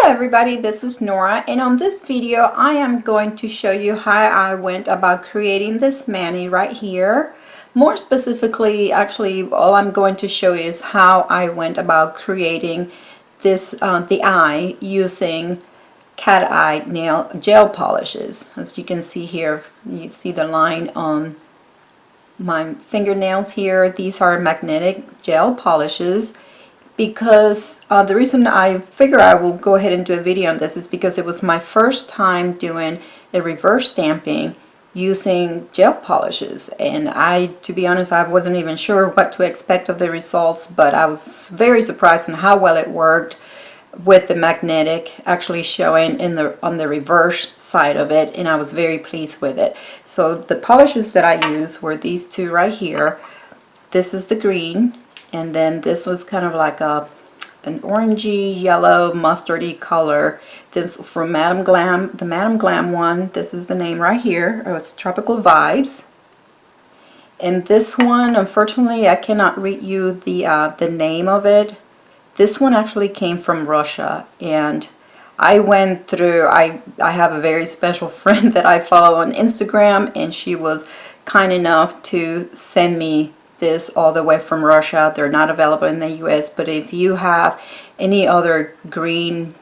Hello everybody, this is Nora, and on this video I am going to show you how I went about creating this mani right here. More specifically, actually all I'm going to show you is how I went about creating this the eye using cat eye nail gel polishes. As you can see here, you see the line on my fingernails here. These are magnetic gel polishes. Because the reason I figure I will go ahead and do a video on this is because it was my first time doing a reverse stamping using gel polishes, and to be honest, I wasn't even sure what to expect of the results, but I was very surprised on how well it worked with the magnetic actually showing on the reverse side of it, and I was very pleased with it. So the polishes that I used were these two right here. This is the green, and then this was kind of like an orangey yellow mustardy color. This from Madam Glam, the Madam Glam one. This is the name right here. Oh, it's Tropical Vibes. And this one, unfortunately, I cannot read you the name of it. This one actually came from Russia, and I went through, I have a very special friend that I follow on Instagram, and she was kind enough to send me this all the way from Russia. They're not available in the US, but if you have any other green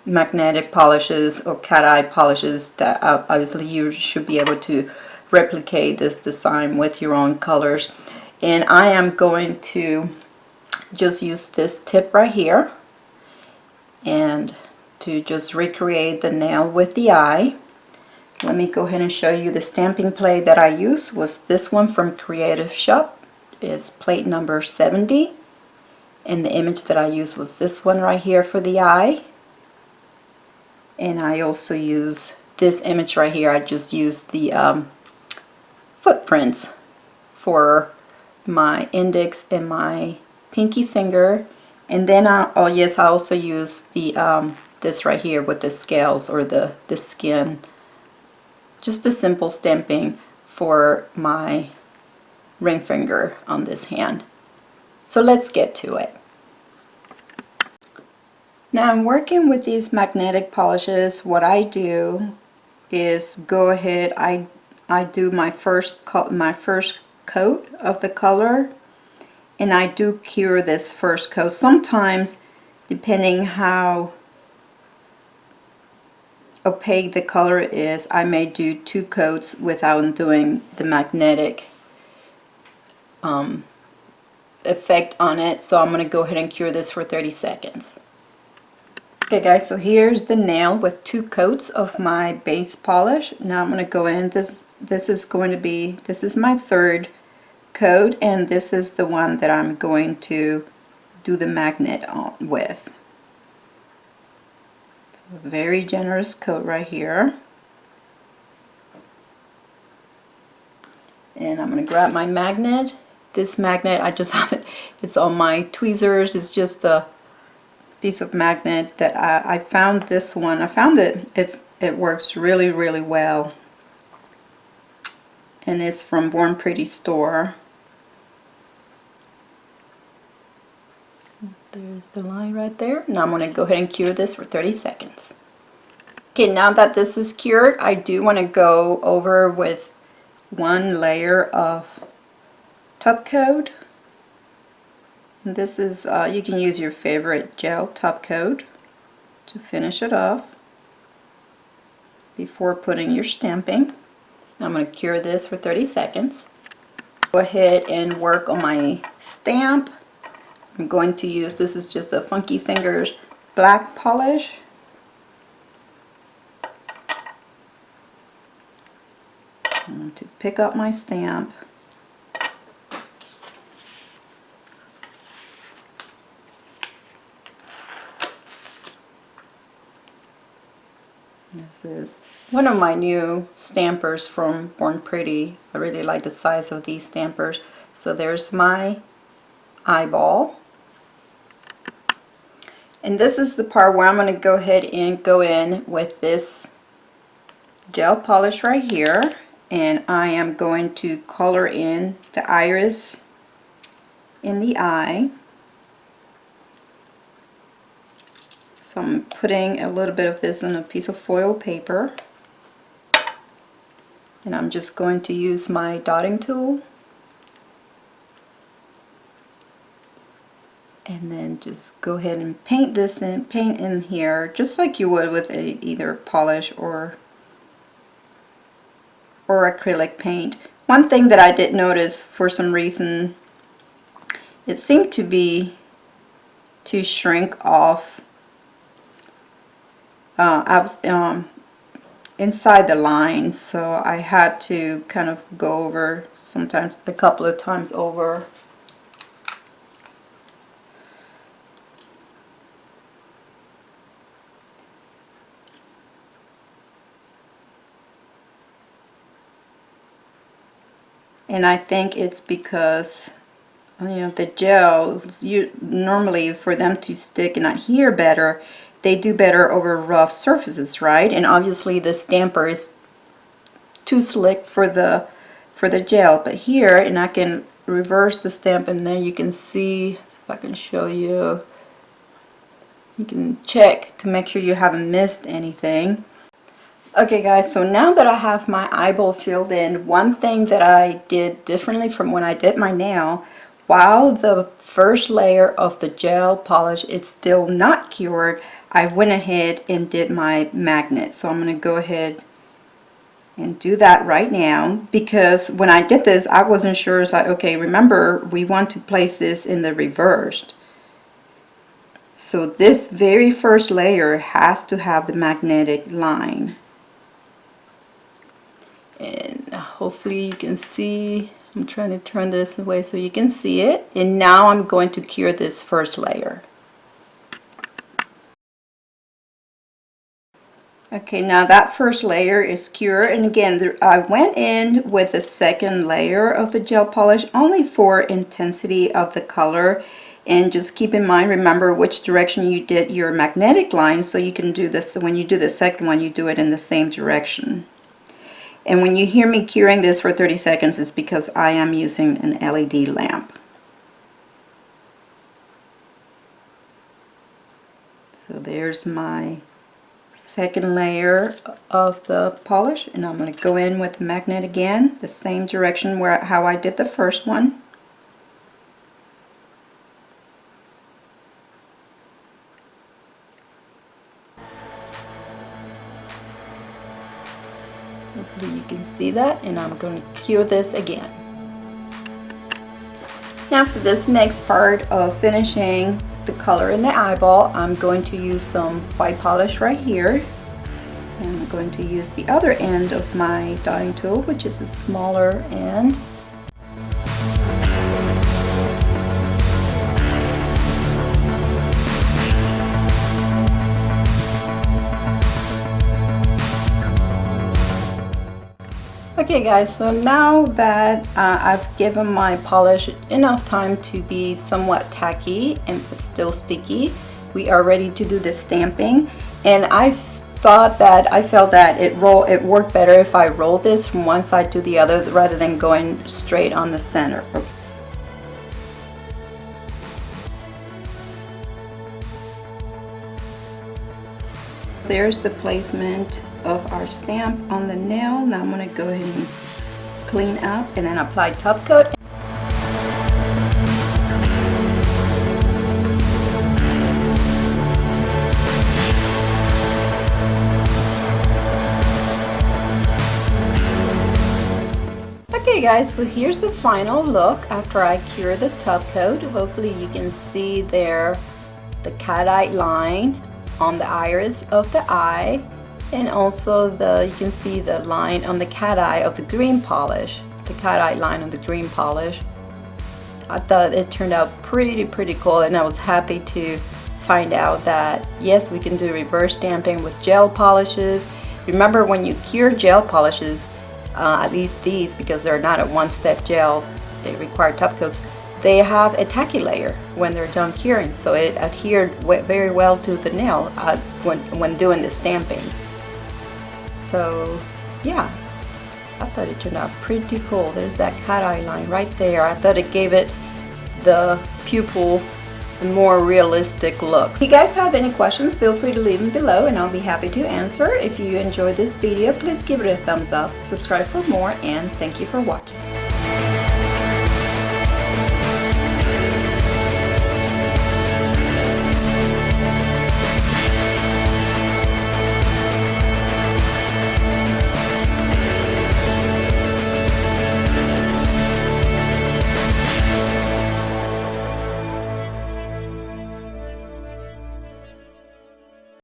magnetic polishes or cat eye polishes, that obviously you should be able to replicate this design with your own colors. And I am going to just use this tip right here and to just recreate the nail with the eye. Let me go ahead and show you the stamping plate that I used. Was this one from Creative Shop. Is plate number 70, and the image that I used was this one right here for the eye. And I also use this image right here. I just used the footprints for my index and my pinky finger. And then I also use the this right here with the scales or the skin. Just a simple stamping for my ring finger on this hand. So let's get to it. Now I'm working with these magnetic polishes. What I do is go ahead, I do my first coat of the color, and I do cure this first coat. Sometimes, depending how opaque the color is, I may do 2 coats without doing the magnetic effect on it. So I'm going to go ahead and cure this for 30 seconds. Okay guys, so here's the nail with 2 coats of my base polish. Now I'm going to go in, this is my 3rd coat, and this is the one that I'm going to do the magnet on with. So a very generous coat right here. And I'm going to grab my magnet. This magnet, I just have it, it's on my tweezers. It's just a piece of magnet that I found this one. I found that it works really, really well. And it's from Born Pretty store. There's the line right there. Now I'm going to go ahead and cure this for 30 seconds. Okay, now that this is cured, I do want to go over with 1 layer of top coat. And this is, you can use your favorite gel top coat to finish it off before putting your stamping. I'm going to cure this for 30 seconds. Go ahead and work on my stamp. I'm going to use, this is just a Funky Fingers black polish. I'm going to pick up my stamp. This is one of my new stampers from Born Pretty. I really like the size of these stampers. So there's my eyeball. And this is the part where I'm going to go ahead and go in with this gel polish right here. And I am going to color in the iris in the eye. So I'm putting a little bit of this on a piece of foil paper. And I'm just going to use my dotting tool. And then just go ahead and paint this in, paint in here, just like you would with either polish or acrylic paint. One thing that I did notice, for some reason, it seemed to shrink off inside the lines, so I had to kind of go over sometimes a couple of times over. And I think it's because, you know, the gels, normally for them to stick and adhere better, they do better over rough surfaces, right? And obviously the stamper is too slick for the gel. But here, and I can reverse the stamp, and then you can see, so if I can show you, you can check to make sure you haven't missed anything. Okay guys, so now that I have my eyeball filled in, one thing that I did differently from when I did my nail, while the first layer of the gel polish is still not cured, I went ahead and did my magnet. So I'm going to go ahead and do that right now, because when I did this I wasn't sure. So okay, remember we want to place this in the reversed. So this very first layer has to have the magnetic line. And hopefully you can see, I'm trying to turn this away so you can see it. And now I'm going to cure this first layer. Okay, now that first layer is cured, and again I went in with the second layer of the gel polish only for intensity of the color. And just keep in mind, remember which direction you did your magnetic line, so you can do this. So when you do the second one, you do it in the same direction. And when you hear me curing this for 30 seconds, it's because I am using an LED lamp. So there's my second layer of the polish, and I'm going to go in with the magnet again, the same direction how I did the first one. Hopefully you can see that, and I'm going to cure this again. Now for this next part of finishing the color in the eyeball, I'm going to use some white polish right here. And I'm going to use the other end of my dotting tool, which is a smaller end. Okay guys, so now that I've given my polish enough time to be somewhat tacky but still sticky, we are ready to do the stamping. And I felt that it worked better if I roll this from one side to the other rather than going straight on the center. There's the placement of our stamp on the nail. Now I'm going to go ahead and clean up and then apply top coat. Okay guys, so here's the final look after I cure the top coat. Hopefully you can see there the cat eye line on the iris of the eye, and also you can see the line on the cat eye of the green polish, the cat eye line on the green polish. I thought it turned out pretty cool, and I was happy to find out that yes, we can do reverse stamping with gel polishes. Remember, when you cure gel polishes, at least these, because they're not a one-step gel, they require top coats, they have a tacky layer when they're done curing, so it adhered very well to the nail when doing the stamping. So yeah, I thought it turned out pretty cool. There's that cat eye line right there. I thought it gave it the pupil more realistic looks. If you guys have any questions, feel free to leave them below and I'll be happy to answer. If you enjoyed this video, please give it a thumbs up, subscribe for more, and thank you for watching.